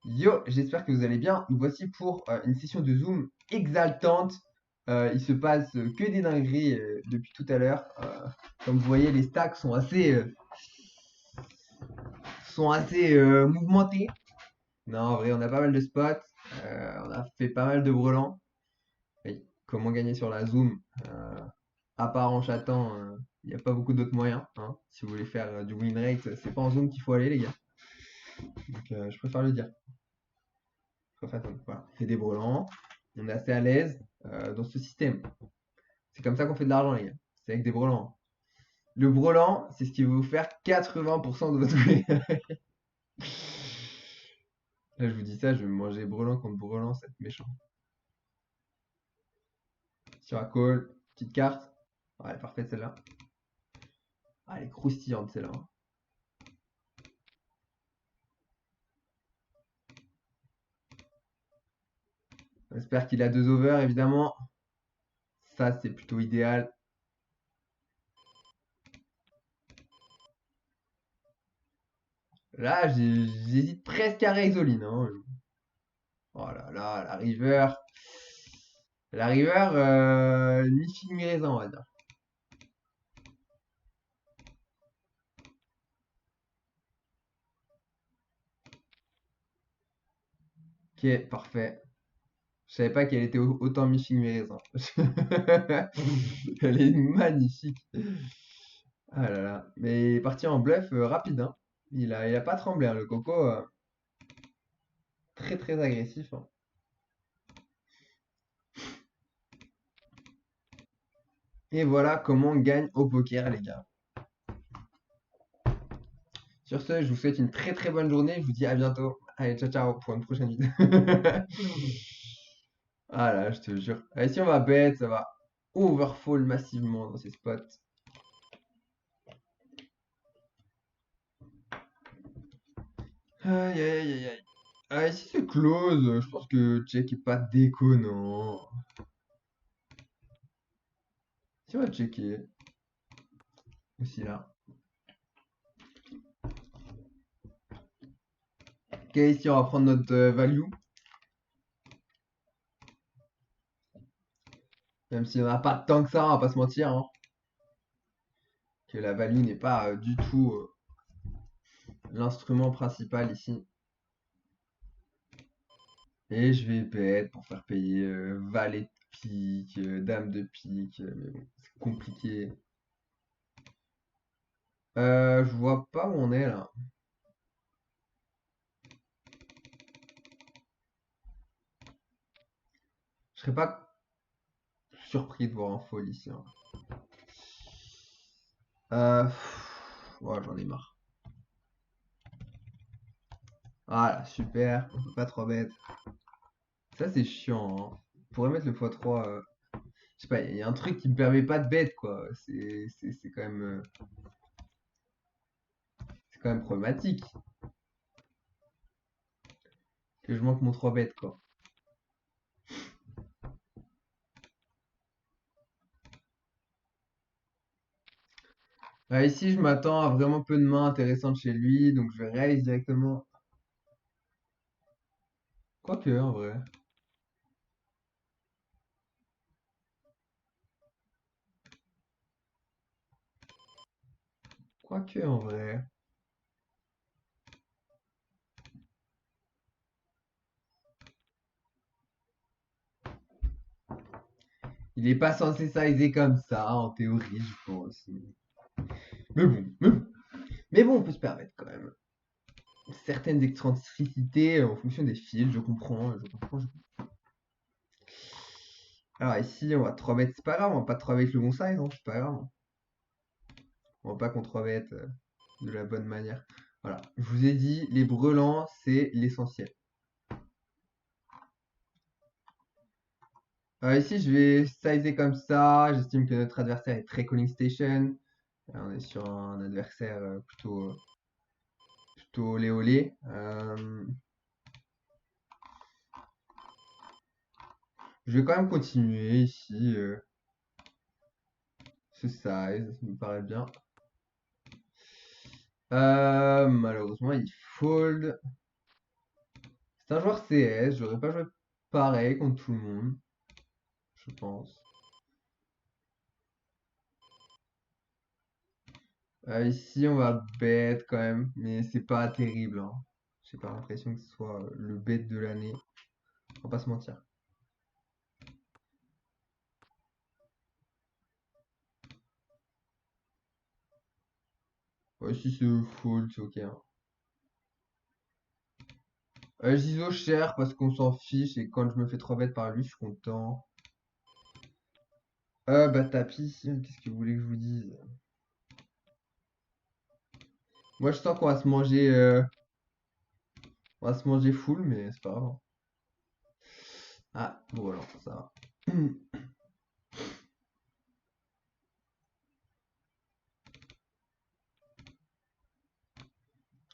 Yo, j'espère que vous allez bien. Nous voici pour une session de Zoom exaltante. Il se passe que des dingueries depuis tout à l'heure. Comme vous voyez, les stacks sont assez mouvementés. Non, en vrai, on a pas mal de spots. On a fait pas mal de brelans. Et comment gagner sur la Zoom? À part en chattant, il n'y a pas beaucoup d'autres moyens, hein. Si vous voulez faire du win rate, c'est pas en Zoom qu'il faut aller, les gars. Donc, je préfère le dire. Enfin, voilà, on fait des brelans, on est assez à l'aise dans ce système. C'est comme ça qu'on fait de l'argent, les gars. C'est avec des brelans. Le brelan, c'est ce qui va vous faire 80% de votre win. Là, je vous dis ça, je vais me manger brelan contre brelan, c'est méchant. Sur la call, petite carte. Ah, elle est parfaite celle-là. Ah, elle est croustillante celle-là. J'espère qu'il a deux overs, évidemment. Ça, c'est plutôt idéal. Là, j'hésite presque à Rexoline, hein. Oh là là, la river. La river, mi-figue mi-raisin, on va dire. Ok, parfait. Je savais pas qu'elle était autant mi-figue mi-raisin. Elle est magnifique. Ah là là. Mais il est parti en bluff rapide, hein. Il a pas tremblé, hein, le coco. Très très agressif, hein. Et voilà comment on gagne au poker, les gars. Sur ce, je vous souhaite une très très bonne journée. Je vous dis à bientôt. Allez, ciao ciao pour une prochaine vidéo. Ah là, je te jure. Allez, si on va bet, ça va overfall massivement dans ces spots. Aïe aïe aïe aïe. Ah, ici c'est close. Je pense que check est pas déconnant. Si on va checker aussi là. Ok, ici on va prendre notre value. Même si on n'a pas tant que ça, on va pas se mentir, hein. Que la value n'est pas du tout l'instrument principal ici. Et je vais bet pour faire payer valet de pique, dame de pique. Mais bon, c'est compliqué. Je vois pas où on est là. Je serais pas surpris de voir un fold ici, hein. Ouais, j'en ai marre. Voilà, super. On peut pas trop bête. Ça, c'est chiant, hein. On pourrait mettre le x3. Je sais pas, il y a un truc qui me permet pas de bête, quoi. C'est quand même problématique que je manque mon 3 bêtes, quoi. Ici, je m'attends à vraiment peu de mains intéressantes chez lui, donc je vais raise directement. Quoique, en vrai. Quoique, en vrai. Il est pas censé sizer comme ça, en théorie, je pense. Mais bon, on peut se permettre quand même certaines excentricités en fonction des fils, je comprends, je comprends. Alors ici, on va 3 bêtes, c'est pas grave, on va pas 3 bêtes le bon size, hein, c'est pas grave. On va pas qu'on 3 bêtes de la bonne manière. Voilà, je vous ai dit, les brelans, c'est l'essentiel. Ici, je vais sizer comme ça. J'estime que notre adversaire est très calling station. On est sur un adversaire plutôt olé olé. Je vais quand même continuer ici ce size, ça me paraît bien. Malheureusement, il fold. C'est un joueur CS, j'aurais pas joué pareil contre tout le monde, je pense. Ici, on va bet quand même, mais c'est pas terrible, hein. J'ai pas l'impression que ce soit le bet de l'année. On va pas se mentir. Ouais, si c'est full, c'est ok, hein. Jizo cher parce qu'on s'en fiche et quand je me fais 3 bêtes par lui, je suis content. Bah tapis, qu'est-ce que vous voulez que je vous dise? Moi je sens on va se manger full, mais c'est pas grave, hein. Ah, bon alors, ça va.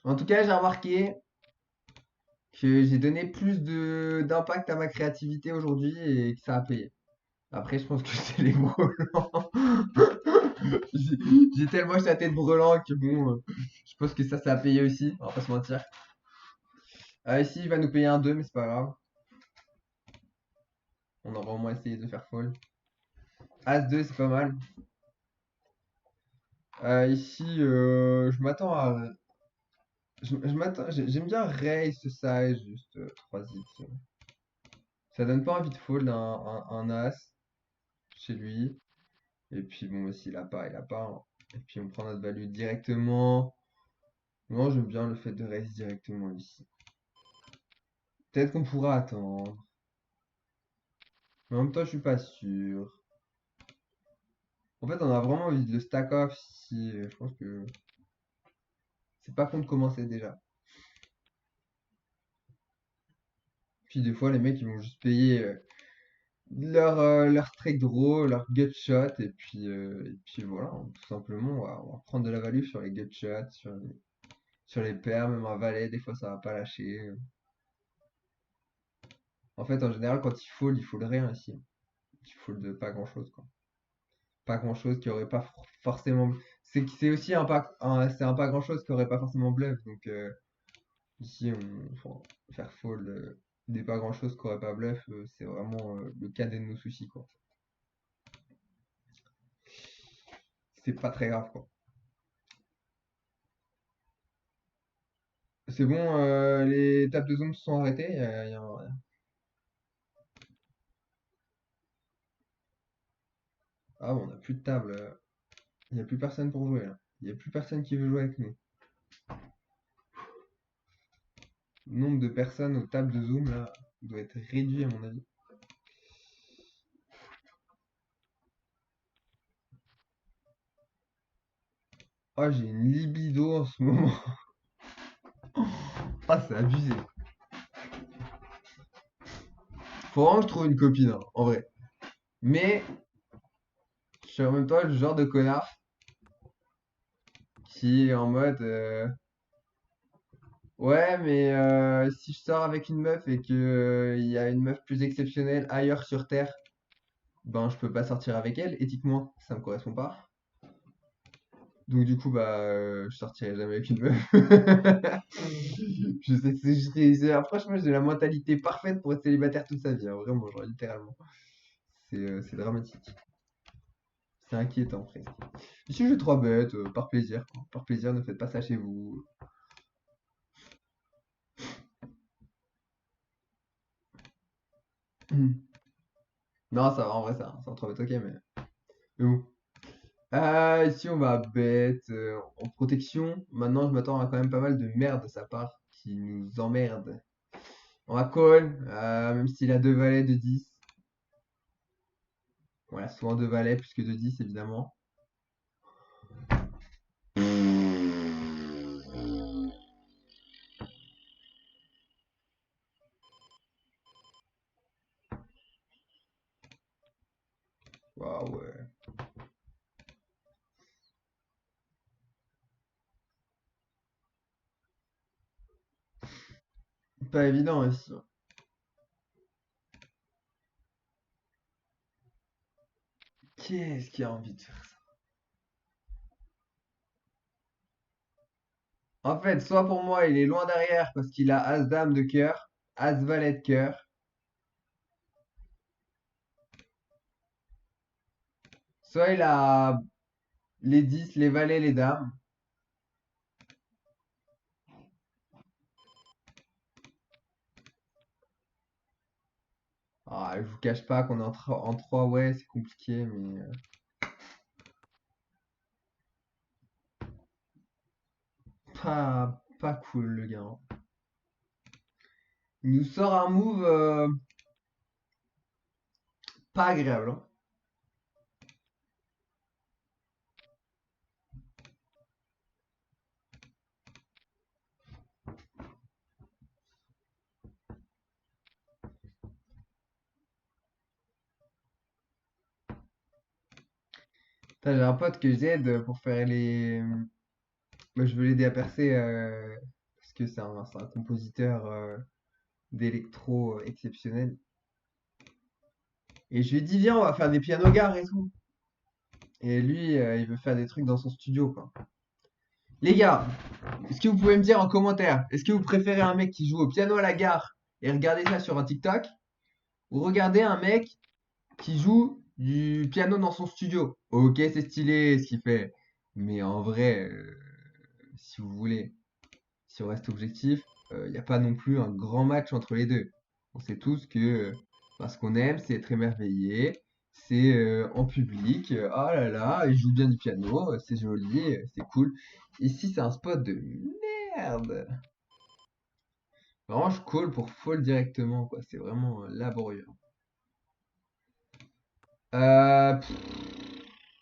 En tout cas, j'ai remarqué que j'ai donné plus de d'impact à ma créativité aujourd'hui et que ça a payé. Après, je pense que c'est les brelans. J'ai j'ai tellement chaté de brelans que bon, je pense que ça a payé aussi, on va pas se mentir. Ici, il va nous payer un 2 mais c'est pas grave. On aura au moins essayé de faire fold. As 2 c'est pas mal. Ici, je m'attends à. J'aime bien raise size, juste 3x. Ça donne pas envie de fold un as chez lui. Et puis bon, s'il a pas, il a pas, hein. Et puis on prend notre value directement. Non, j'aime bien le fait de raise directement ici. Peut-être qu'on pourra attendre. Mais en même temps, je suis pas sûr. En fait, on a vraiment envie de le stack off ici. Je pense que c'est pas con de commencer déjà. Puis des fois, les mecs, ils vont juste payer leur strike draw, leur gut shot, et puis voilà, hein, tout simplement, on va prendre de la value sur les gut shots, sur les paires, même un valet, des fois ça va pas lâcher. En fait, en général, quand il fold rien ici. Il fold pas grand chose, quoi. Pas grand chose qui aurait pas forcément. C'est aussi c'est un pas grand chose qui aurait pas forcément bluff, donc ici, enfin, faire fold des pas grand chose qui aurait pas bluff, c'est vraiment le cadet de nos soucis, quoi. C'est pas très grave, quoi. C'est bon, les tables de zone se sont arrêtées. Ah bon, on a plus de table. Il n'y a plus personne pour jouer là. Il n'y a plus personne qui veut jouer avec nous. Le nombre de personnes aux tables de Zoom là doit être réduit à mon avis. Ah, j'ai une libido en ce moment. Ah, c'est abusé. Faut vraiment que je trouve une copine, hein, en vrai. Mais je suis en même temps le genre de connard qui est en mode ouais, mais si je sors avec une meuf et que il y a une meuf plus exceptionnelle ailleurs sur Terre, ben je peux pas sortir avec elle, éthiquement, ça me correspond pas. Donc du coup, bah, je sortirai jamais avec une meuf. Je sais, franchement, j'ai la mentalité parfaite pour être célibataire toute sa vie, hein, vraiment, genre littéralement. C'est dramatique. C'est inquiétant presque. Ici, j'ai 3 bêtes, par plaisir, quoi. Par plaisir, ne faites pas ça chez vous. Non, ça va, en vrai, ça, c'est un 3 bêtes, ok, mais bon. Ici, on va bête en protection. Maintenant, je m'attends à quand même pas mal de merde de sa part qui nous emmerde. On va call, même s'il a 2 valets de 10. Voilà, souvent 2 valets plus que de 10 évidemment. Waouh, ouais. Pas évident ici. Qu'est-ce qui a envie de faire ça? En fait, soit pour moi, il est loin derrière parce qu'il a As-Dame de cœur. As valet de cœur. Soit il a les 10, les valets, les dames. Ah, je vous cache pas qu'on est en 3, ouais, c'est compliqué, mais pas cool le gars, hein. Il nous sort un move pas agréable, hein. Putain, j'ai un pote que j'aide pour faire les. Moi, je veux l'aider à percer parce que c'est un compositeur d'électro exceptionnel. Et je lui ai dit, viens, on va faire des pianos gares et tout. Et lui, il veut faire des trucs dans son studio, quoi. Les gars, est-ce que vous pouvez me dire en commentaire, est-ce que vous préférez un mec qui joue au piano à la gare et regarder ça sur un TikTok, ou regarder un mec qui joue du piano dans son studio? Ok, c'est stylé ce qu'il fait, mais en vrai, si vous voulez, si on reste objectif, il n'y a pas non plus un grand match entre les deux. On sait tous que ce qu'on aime, c'est être émerveillé, c'est en public, ah là là, il joue bien du piano, c'est joli, c'est cool. Ici, c'est un spot de merde. Vraiment, je call pour fall directement, quoi. C'est vraiment laborieux. Pff,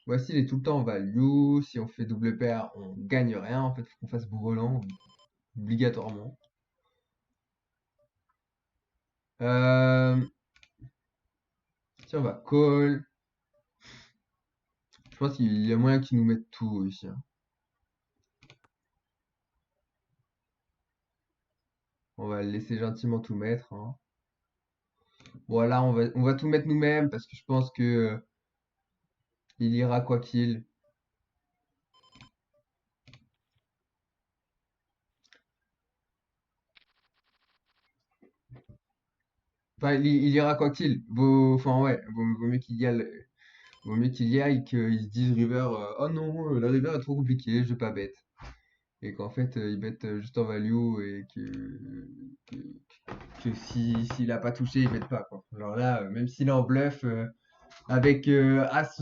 voici, il est tout le temps en value. Si on fait double paire, on gagne rien. En fait, faut qu'on fasse brelan obligatoirement. Euh, si on va call, je pense qu'il y a moyen qu'ils nous mettent tout ici, hein. On va laisser gentiment tout mettre, hein. Voilà, on va tout mettre nous-mêmes parce que je pense que il ira quoi qu'il. Enfin, il ira quoi qu'il. Enfin, ouais, vaut mieux qu'il y aille. Vaut mieux qu'il y aille qu'ils se disent river, oh non, la river est trop compliquée, je vais pas bet. Et qu'en fait, ils bet juste en value et que s'il a pas touché, il bet pas, quoi. Alors là, même s'il est en bluff, avec As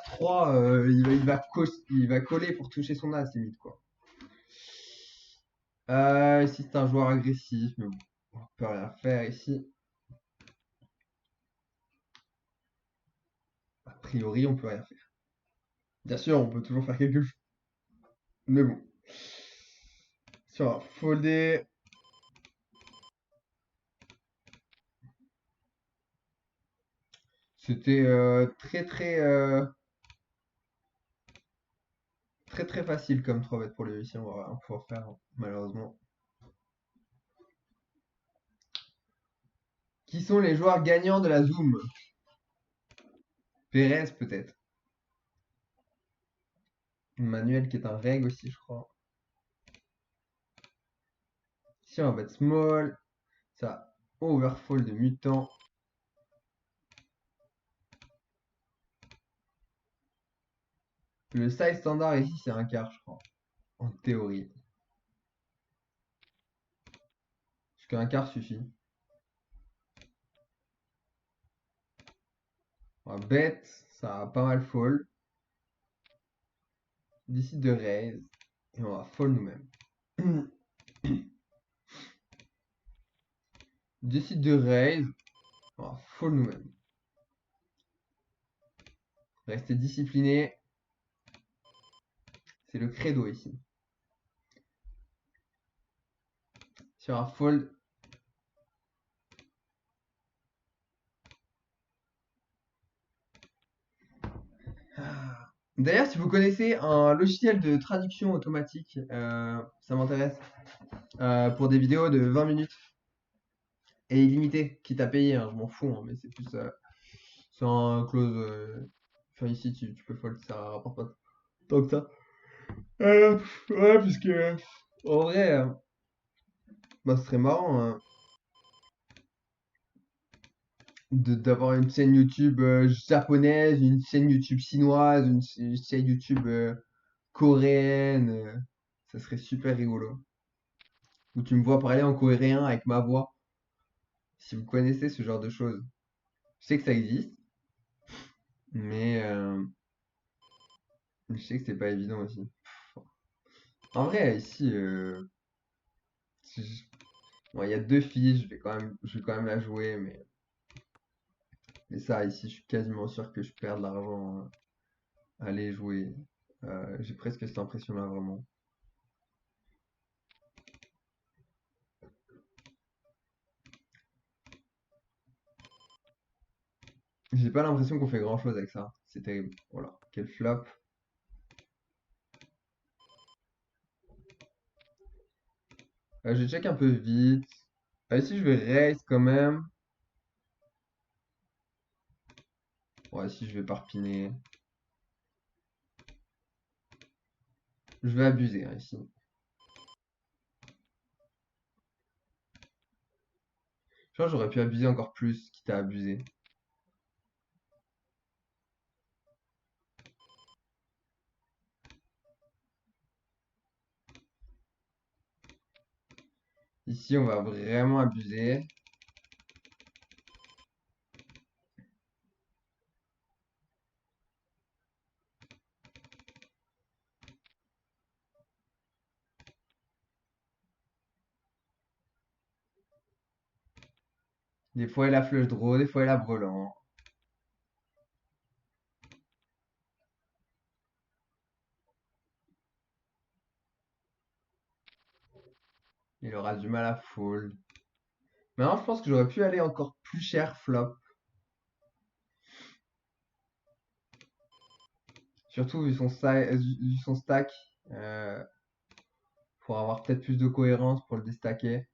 3, il va coller pour toucher son As, limite, quoi. Ici, c'est un joueur agressif, mais bon, on peut rien faire ici. A priori, on peut rien faire. Bien sûr, on peut toujours faire quelque chose, mais bon. Sur un foldé, c'était très très facile comme 3 bêtes pour lui ici, on va rien pouvoir faire, hein, malheureusement. Qui sont les joueurs gagnants de la Zoom? Pérez peut-être. Manuel qui est un reg aussi, je crois. Si on va être small, ça overfall de mutant. Le size standard ici, c'est un quart, je crois. En théorie. Parce qu'un quart suffit. On va bet, ça a pas mal fall. Décide de raise. Et on va fall nous-mêmes. Décide de raise. On va fall nous-mêmes. Rester discipliné. C'est le credo ici. Sur un fold. D'ailleurs, si vous connaissez un logiciel de traduction automatique, ça m'intéresse. Pour des vidéos de 20 minutes et illimité, quitte à payer, hein, je m'en fous, hein, mais c'est plus sans clause. Enfin, ici, tu peux fold, ça rapporte pas tant que ça. Ouais, puisque en vrai, bah, ce serait marrant, hein. d'avoir une chaîne YouTube japonaise, une chaîne YouTube chinoise, une chaîne YouTube coréenne. Ça serait super rigolo. Où tu me vois parler en coréen avec ma voix. Si vous connaissez ce genre de choses. Je sais que ça existe, mais je sais que c'est pas évident aussi. En vrai, ici, si bon, il y a deux filles, je vais quand même la jouer, mais ça, ici, je suis quasiment sûr que je perds de l'argent à les jouer. J'ai presque cette impression-là, vraiment. J'ai pas l'impression qu'on fait grand-chose avec ça. C'est terrible. Voilà. Quel flop. Je check un peu vite. Ici, je vais raise quand même. Ouais, ici, je vais parpiner. Je vais abuser, hein, ici. Je pense que j'aurais pu abuser encore plus, quitte à abuser. Ici, on va vraiment abuser. Des fois, il a flush draw, des fois, il a brelan. Il aura du mal à fold. Maintenant, je pense que j'aurais pu aller encore plus cher flop. Surtout vu son stack. euh, pour avoir peut-être plus de cohérence pour le déstacker.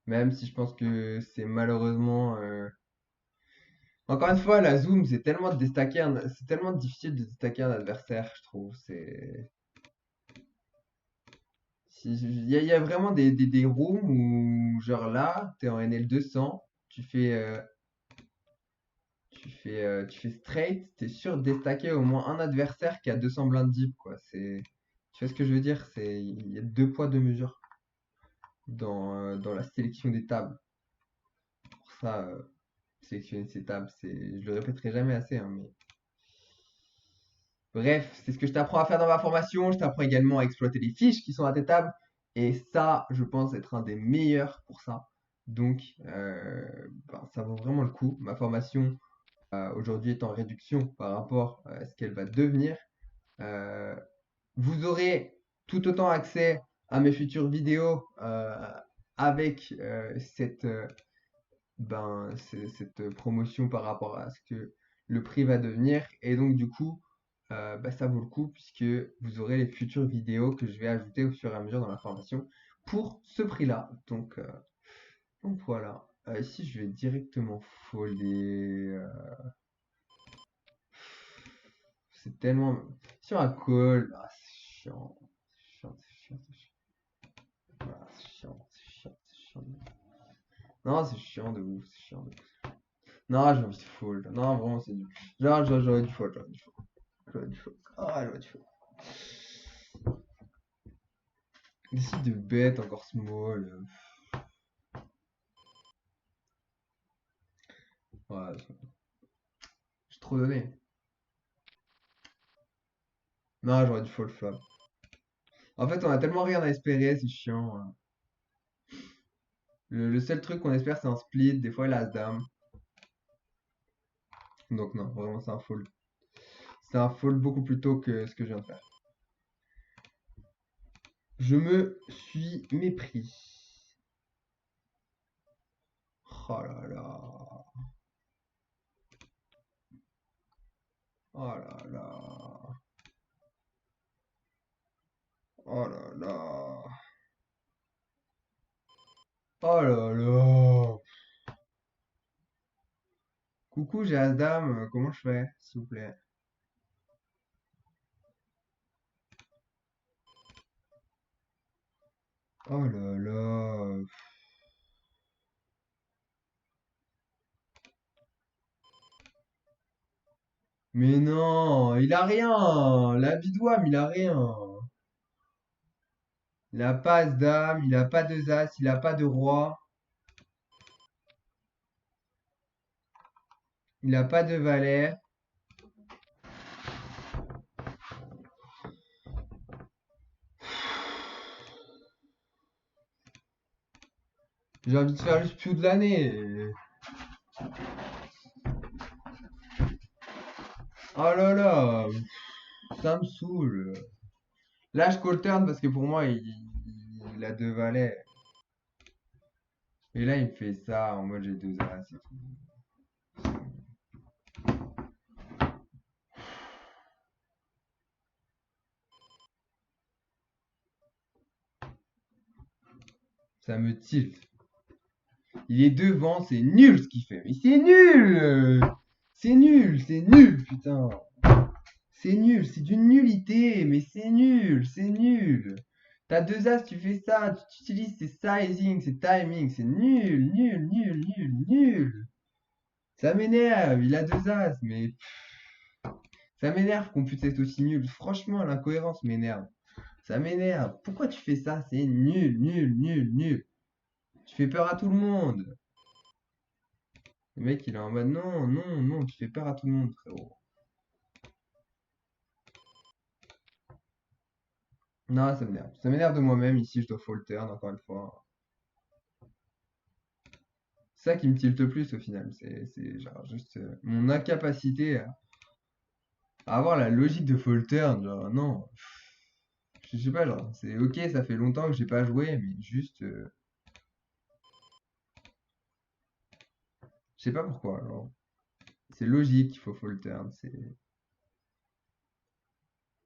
Même si je pense que c'est malheureusement. Encore une fois, la zoom, c'est tellement difficile de déstacker un adversaire, je trouve. Il y a vraiment des rooms où, genre là, t'es en NL 200, tu fais straight, t'es sûr de déstacker au moins un adversaire qui a 200 blindes deep, quoi. Tu vois ce que je veux dire? Il y a deux poids, deux mesures dans la sélection des tables. Pour ça, sélectionner ces tables, je le répéterai jamais assez, hein, mais bref, c'est ce que je t'apprends à faire dans ma formation. Je t'apprends également à exploiter les fiches qui sont à tes tables. Et ça, je pense être un des meilleurs pour ça. Donc, ben, ça vaut vraiment le coup. Ma formation, aujourd'hui, est en réduction par rapport à ce qu'elle va devenir. Euh, Vous aurez tout autant accès à mes futures vidéos avec cette promotion par rapport à ce que le prix va devenir. Et donc, du coup, bah, ça vaut le coup puisque vous aurez les futures vidéos que je vais ajouter au fur et à mesure dans la formation pour ce prix-là. Donc voilà. Ici, je vais directement folder. C'est tellement. Sur un call. Ah, c'est chiant. C'est chiant, c'est chiant, c'est chiant. Ah, c'est chiant, c'est chiant, c'est chiant. Non, c'est chiant de ouf, c'est chiant de ouf. Non, j'ai envie de fold. Non, vraiment, c'est du. Genre, j'aurais dû fold, j'aurais dû fold. J'aurais dû fold. Ah, j'aurais dû fold. Décide de bet encore small. Ouais, j'ai trop donné. Non, j'aurais dû fold flop. En fait, on a tellement rien à espérer, c'est chiant, hein. Le seul truc qu'on espère, c'est un split. Des fois, il a as-dame. Donc, non, vraiment, c'est un fold. C'est un fold beaucoup plus tôt que ce que je viens de faire. Je me suis mépris. Oh là là. Oh là là. Oh là là. Oh là là. Coucou, j'ai as-dame. Comment je fais, s'il vous plaît? Oh là là. Mais non, il a rien. La Vidouam, il a rien. Il a pas As-Dame, il a pas deux As, il a pas de Roi, il a pas de Valet. J'ai envie de faire le spiou de l'année. Oh là là, ça me saoule. Là, je call turn parce que pour moi, il a deux valets. Et là, il me fait ça en mode j'ai deux as et tout. Ça me tilt. Il est devant, c'est nul ce qu'il fait. Mais c'est nul! C'est nul, putain! C'est nul, c'est d'une nullité, mais c'est nul, c'est nul. T'as deux as, tu fais ça, tu utilises tes sizing, tes timing, c'est nul, nul, nul, nul, nul. Ça m'énerve, il a deux as, mais ça m'énerve qu'on puisse être aussi nul. Franchement, l'incohérence m'énerve. Ça m'énerve. Pourquoi tu fais ça? C'est nul, nul, nul, nul. Tu fais peur à tout le monde. Le mec, il est en mode non, non, non, tu fais peur à tout le monde, frérot. Non, ça m'énerve. Ça m'énerve de moi-même. Ici, je dois fall turn, encore une fois. C'est ça qui me tilte le plus au final. C'est genre juste mon incapacité à avoir la logique de fall turn. Genre, non. Je sais pas, genre, c'est ok, ça fait longtemps que j'ai pas joué, mais juste. Je sais pas pourquoi. Genre, c'est logique qu'il faut fall turn.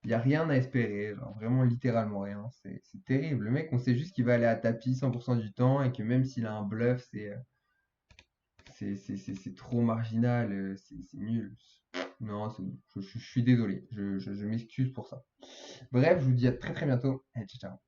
Y a rien à espérer. Genre, vraiment, littéralement rien. C'est terrible. Le mec, on sait juste qu'il va aller à tapis 100% du temps et que même s'il a un bluff, c'est trop marginal. C'est nul. Non, c'est nul. Je suis désolé. Je m'excuse pour ça. Bref, je vous dis à très très bientôt. Et ciao, ciao.